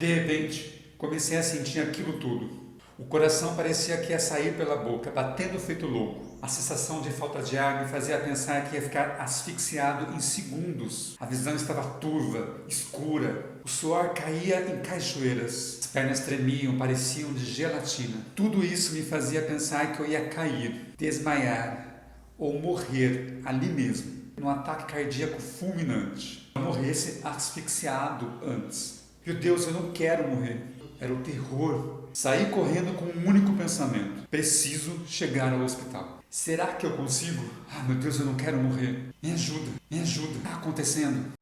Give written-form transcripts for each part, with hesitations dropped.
De repente, comecei a sentir aquilo tudo. O coração parecia que ia sair pela boca, batendo feito louco. A sensação de falta de ar me fazia pensar que ia ficar asfixiado em segundos. A visão estava turva, escura. O suor caía em cachoeiras. As pernas tremiam, pareciam de gelatina. Tudo isso me fazia pensar que eu ia cair, desmaiar ou morrer ali mesmo, num ataque cardíaco fulminante. Eu morresse asfixiado antes. Meu Deus, eu não quero morrer. Era o terror. Saí correndo com um único pensamento: preciso chegar ao hospital. Será que eu consigo? Ah, meu Deus, eu não quero morrer. Me ajuda, me ajuda. Está acontecendo.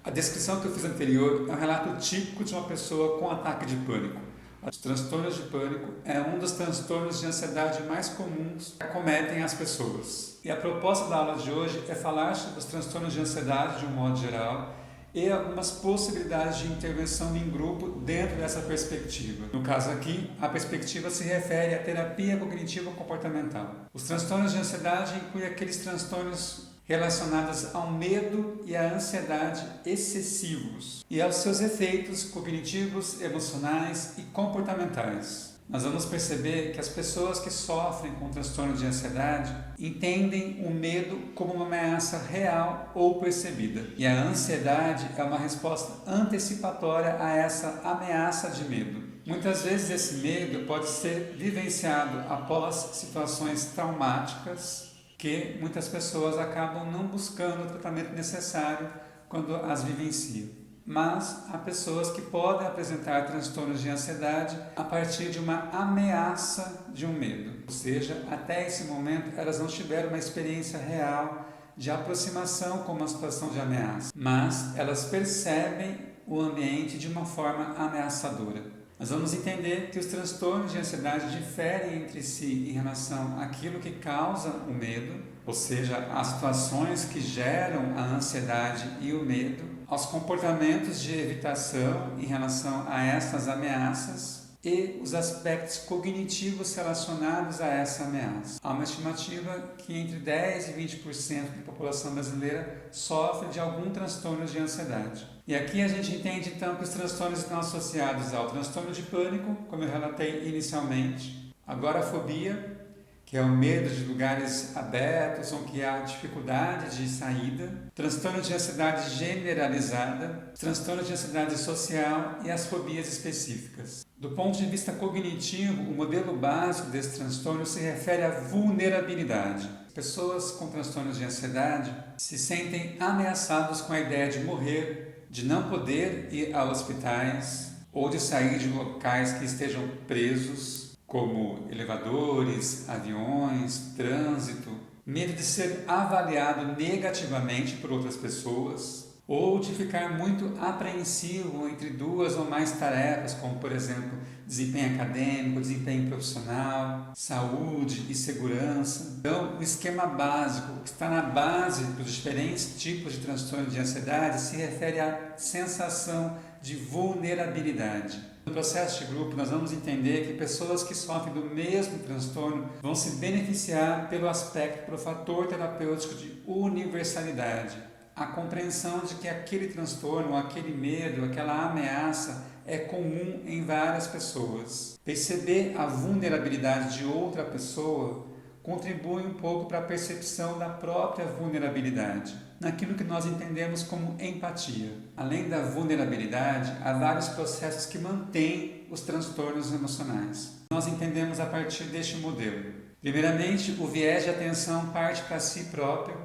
A descrição que eu fiz anterior é um relato típico de uma pessoa com ataque de pânico. Os transtornos de pânico é um dos transtornos de ansiedade mais comuns que acometem as pessoas. E a proposta da aula de hoje é falar sobre os transtornos de ansiedade de um modo geral e algumas possibilidades de intervenção em grupo dentro dessa perspectiva. No caso aqui, a perspectiva se refere à terapia cognitivo-comportamental. Os transtornos de ansiedade incluem aqueles transtornos relacionadas ao medo e à ansiedade excessivos e aos seus efeitos cognitivos, emocionais e comportamentais. Nós vamos perceber que as pessoas que sofrem com transtorno de ansiedade entendem o medo como uma ameaça real ou percebida, e a ansiedade é uma resposta antecipatória a essa ameaça de medo. Muitas vezes esse medo pode ser vivenciado após situações traumáticas que muitas pessoas acabam não buscando o tratamento necessário quando as vivenciam. Mas há pessoas que podem apresentar transtornos de ansiedade a partir de uma ameaça de um medo. Ou seja, até esse momento elas não tiveram uma experiência real de aproximação com uma situação de ameaça, mas elas percebem o ambiente de uma forma ameaçadora. Nós vamos entender que os transtornos de ansiedade diferem entre si em relação àquilo que causa o medo, ou seja, as situações que geram a ansiedade e o medo, aos comportamentos de evitação em relação a essas ameaças e os aspectos cognitivos relacionados a essa ameaça. Há uma estimativa que entre 10% e 20% da população brasileira sofre de algum transtorno de ansiedade. E aqui a gente entende então que os transtornos estão associados ao transtorno de pânico, como eu relatei inicialmente, agorafobia, que é o medo de lugares abertos ou que há dificuldade de saída, transtorno de ansiedade generalizada, transtorno de ansiedade social e as fobias específicas. Do ponto de vista cognitivo, o modelo básico desse transtorno se refere à vulnerabilidade. Pessoas com transtornos de ansiedade se sentem ameaçados com a ideia de morrer, de não poder ir a hospitais ou de sair de locais que estejam presos, como elevadores, aviões, trânsito, medo de ser avaliado negativamente por outras pessoas, ou de ficar muito apreensivo entre duas ou mais tarefas, como por exemplo, desempenho acadêmico, desempenho profissional, saúde e segurança. Então, o esquema básico que está na base dos diferentes tipos de transtorno de ansiedade se refere à sensação de vulnerabilidade. No processo de grupo, nós vamos entender que pessoas que sofrem do mesmo transtorno vão se beneficiar pelo aspecto, pelo fator terapêutico de universalidade. A compreensão de que aquele transtorno, aquele medo, aquela ameaça é comum em várias pessoas. Perceber a vulnerabilidade de outra pessoa contribui um pouco para a percepção da própria vulnerabilidade, naquilo que nós entendemos como empatia. Além da vulnerabilidade, há vários processos que mantêm os transtornos emocionais. Nós entendemos a partir deste modelo. Primeiramente, o viés de atenção parte para si próprio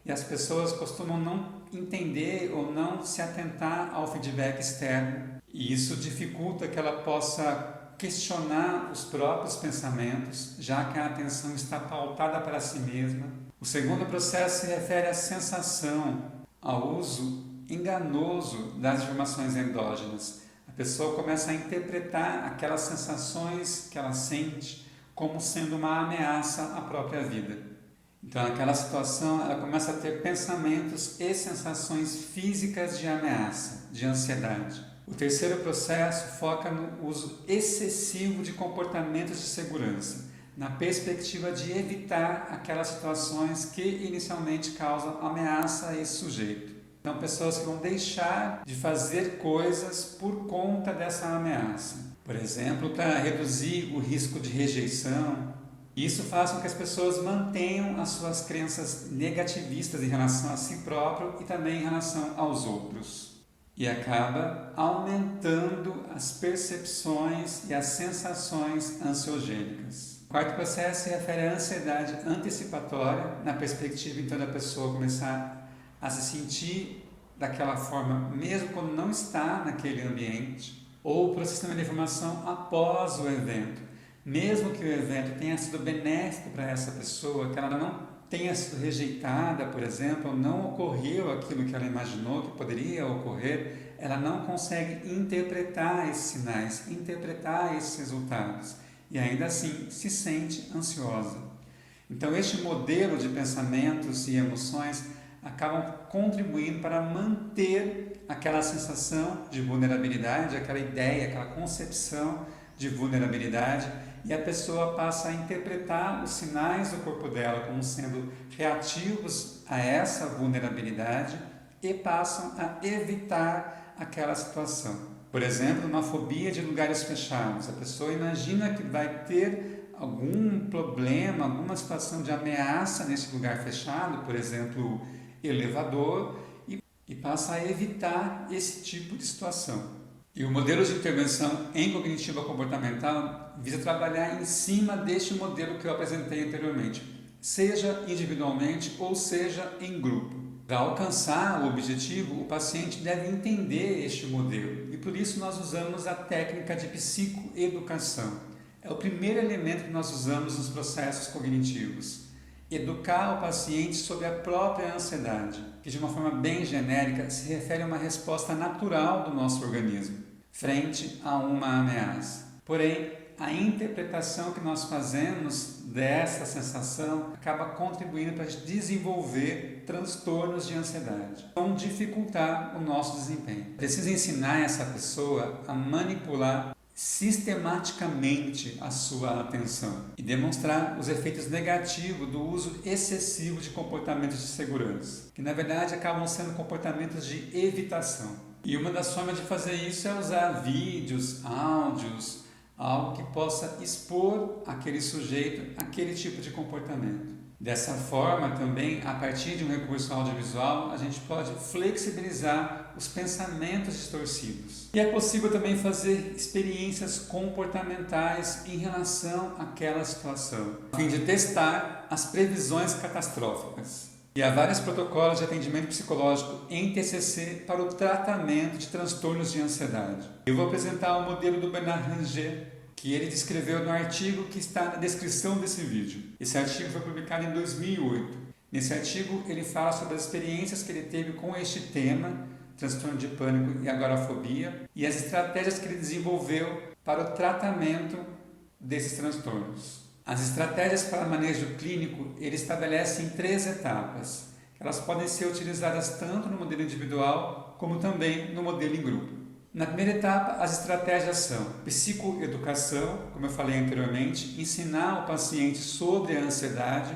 e as pessoas costumam não entender ou não se atentar ao feedback externo, e isso dificulta que ela possa questionar os próprios pensamentos, já que a atenção está pautada para si mesma. O segundo processo se refere à sensação, ao uso enganoso das informações endógenas. A pessoa começa a interpretar aquelas sensações que ela sente como sendo uma ameaça à própria vida. Então, naquela situação, ela começa a ter pensamentos e sensações físicas de ameaça, de ansiedade. O terceiro processo foca no uso excessivo de comportamentos de segurança. na perspectiva de evitar aquelas situações que inicialmente causam ameaça a esse sujeito. Então, pessoas que vão deixar de fazer coisas por conta dessa ameaça. Por exemplo, para reduzir o risco de rejeição. Isso faz com que as pessoas mantenham as suas crenças negativistas em relação a si próprio e também em relação aos outros. E acaba aumentando as percepções e as sensações ansiogênicas. O quarto processo se refere à ansiedade antecipatória, na perspectiva então da pessoa começar a se sentir daquela forma mesmo quando não está naquele ambiente, ou para o sistema de informação após o evento. Mesmo que o evento tenha sido benéfico para essa pessoa, que ela não tenha sido rejeitada, por exemplo, ou não ocorreu aquilo que ela imaginou que poderia ocorrer, ela não consegue interpretar esses sinais, interpretar esses resultados e ainda assim se sente ansiosa. Então, este modelo de pensamentos e emoções acabam contribuindo para manter aquela sensação de vulnerabilidade, aquela ideia, aquela concepção de vulnerabilidade, e a pessoa passa a interpretar os sinais do corpo dela como sendo reativos a essa vulnerabilidade e passam a evitar aquela situação. Por exemplo, uma fobia de lugares fechados. A pessoa imagina que vai ter algum problema, alguma situação de ameaça nesse lugar fechado, por exemplo, elevador, e passa a evitar esse tipo de situação. E o modelo de intervenção em cognitiva comportamental visa trabalhar em cima deste modelo que eu apresentei anteriormente, seja individualmente ou seja em grupo. Para alcançar o objetivo, o paciente deve entender este modelo e por isso nós usamos a técnica de psicoeducação. É o primeiro elemento que nós usamos nos processos cognitivos. Educar o paciente sobre a própria ansiedade, que de uma forma bem genérica se refere a uma resposta natural do nosso organismo frente a uma ameaça. Porém, a interpretação que nós fazemos dessa sensação acaba contribuindo para desenvolver transtornos de ansiedade, vão dificultar o nosso desempenho. Precisa ensinar essa pessoa a manipular sistematicamente a sua atenção e demonstrar os efeitos negativos do uso excessivo de comportamentos de segurança, que na verdade acabam sendo comportamentos de evitação. E uma das formas de fazer isso é usar vídeos, áudios, algo que possa expor aquele sujeito àquele tipo de comportamento. Dessa forma, também, a partir de um recurso audiovisual, a gente pode flexibilizar os pensamentos distorcidos. E é possível também fazer experiências comportamentais em relação àquela situação, a fim de testar as previsões catastróficas. E há vários protocolos de atendimento psicológico em TCC para o tratamento de transtornos de ansiedade. Eu vou apresentar o modelo do Bernard Ranger, que ele descreveu no artigo que está na descrição desse vídeo. Esse artigo foi publicado em 2008. Nesse artigo ele fala sobre as experiências que ele teve com este tema, transtorno de pânico e agorafobia, e as estratégias que ele desenvolveu para o tratamento desses transtornos. As estratégias para manejo clínico ele estabelece em 3 etapas. Elas podem ser utilizadas tanto no modelo individual como também no modelo em grupo. Na primeira etapa, as estratégias são psicoeducação, como eu falei anteriormente, ensinar o paciente sobre a ansiedade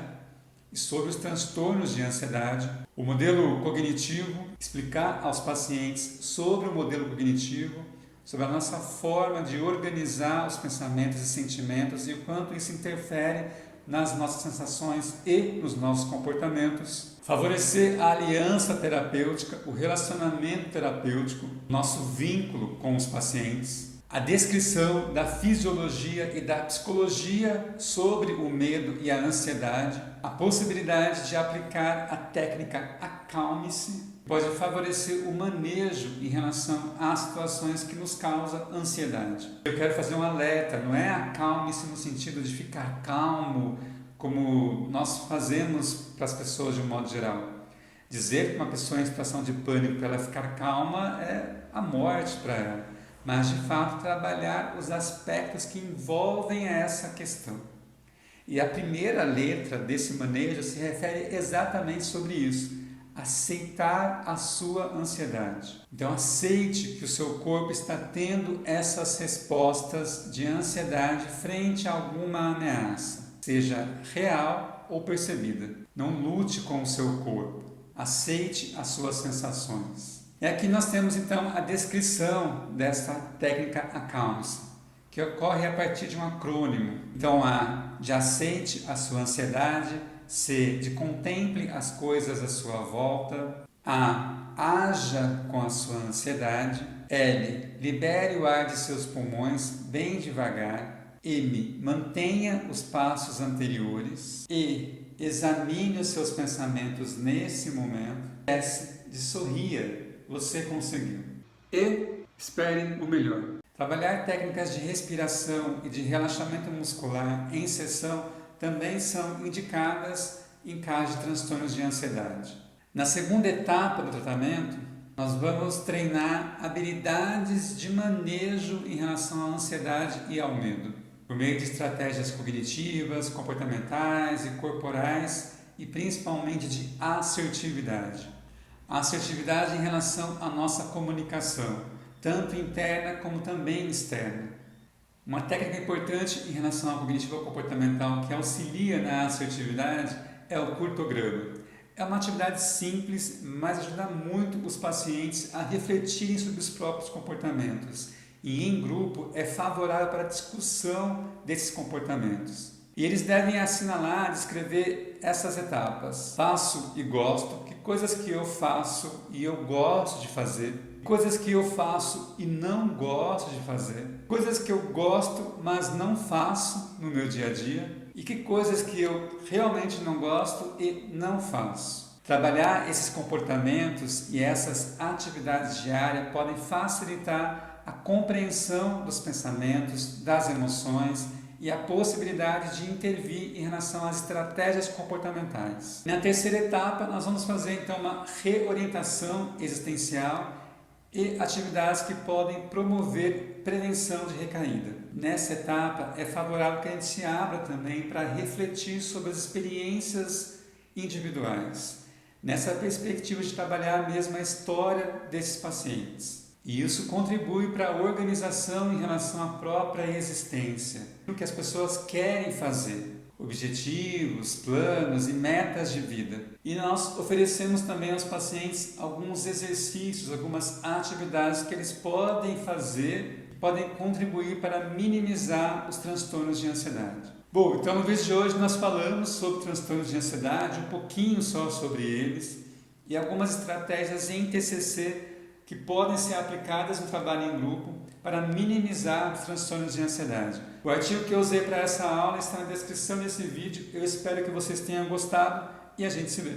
e sobre os transtornos de ansiedade. O modelo cognitivo, explicar aos pacientes sobre o modelo cognitivo, sobre a nossa forma de organizar os pensamentos e sentimentos e o quanto isso interfere nas nossas sensações e nos nossos comportamentos. Favorecer a aliança terapêutica, o relacionamento terapêutico, nosso vínculo com os pacientes. A descrição da fisiologia e da psicologia sobre o medo e a ansiedade. A possibilidade de aplicar a técnica Acalme-se pode favorecer o manejo em relação às situações que nos causam ansiedade. Eu quero fazer um alerta, não é acalme-se no sentido de ficar calmo, como nós fazemos para as pessoas de um modo geral. Dizer que uma pessoa em situação de pânico para ela ficar calma é a morte para ela, mas de fato trabalhar os aspectos que envolvem essa questão. E a primeira letra desse manejo se refere exatamente sobre isso. Aceitar a sua ansiedade. Então aceite que o seu corpo está tendo essas respostas de ansiedade frente a alguma ameaça. seja real ou percebida. Não lute com o seu corpo, aceite as suas sensações. E aqui nós temos então a descrição dessa técnica Acalme-se, que ocorre a partir de um acrônimo. Então, A, de aceite a sua ansiedade; C, de contemple as coisas à sua volta; A, haja com a sua ansiedade; L, libere o ar de seus pulmões bem devagar; M, mantenha os passos anteriores; E, examine os seus pensamentos nesse momento; S, de sorria, você conseguiu; E, espere o melhor. Trabalhar técnicas de respiração e de relaxamento muscular em sessão também são indicadas em caso de transtornos de ansiedade. Na segunda etapa do tratamento, nós vamos treinar habilidades de manejo em relação à ansiedade e ao medo, por meio de estratégias cognitivas, comportamentais e corporais e principalmente de assertividade. A assertividade em relação à nossa comunicação, tanto interna como também externa. Uma técnica importante em relação à cognitiva comportamental que auxilia na assertividade é o curtograma. É uma atividade simples, mas ajuda muito os pacientes a refletirem sobre os próprios comportamentos. E em grupo é favorável para a discussão desses comportamentos. E eles devem assinalar, descrever essas etapas. Faço e gosto, que coisas que eu faço e eu gosto de fazer. Coisas que eu faço e não gosto de fazer. Coisas que eu gosto, mas não faço no meu dia a dia. E que coisas que eu realmente não gosto e não faço. Trabalhar esses comportamentos e essas atividades diárias podem facilitar a compreensão dos pensamentos, das emoções e a possibilidade de intervir em relação às estratégias comportamentais. Na terceira etapa, nós vamos fazer então uma reorientação existencial e atividades que podem promover prevenção de recaída. Nessa etapa, é favorável que a gente se abra também para refletir sobre as experiências individuais, nessa perspectiva de trabalhar mesmo a história desses pacientes. E isso contribui para a organização em relação à própria existência, o que as pessoas querem fazer, objetivos, planos e metas de vida. E nós oferecemos também aos pacientes alguns exercícios, algumas atividades que eles podem fazer, podem contribuir para minimizar os transtornos de ansiedade. Bom, então no vídeo de hoje nós falamos sobre transtornos de ansiedade, um pouquinho só sobre eles e algumas estratégias em TCC que podem ser aplicadas no trabalho em grupo para minimizar os transtornos de ansiedade. O artigo que eu usei para essa aula está na descrição desse vídeo. Eu espero que vocês tenham gostado e a gente se vê.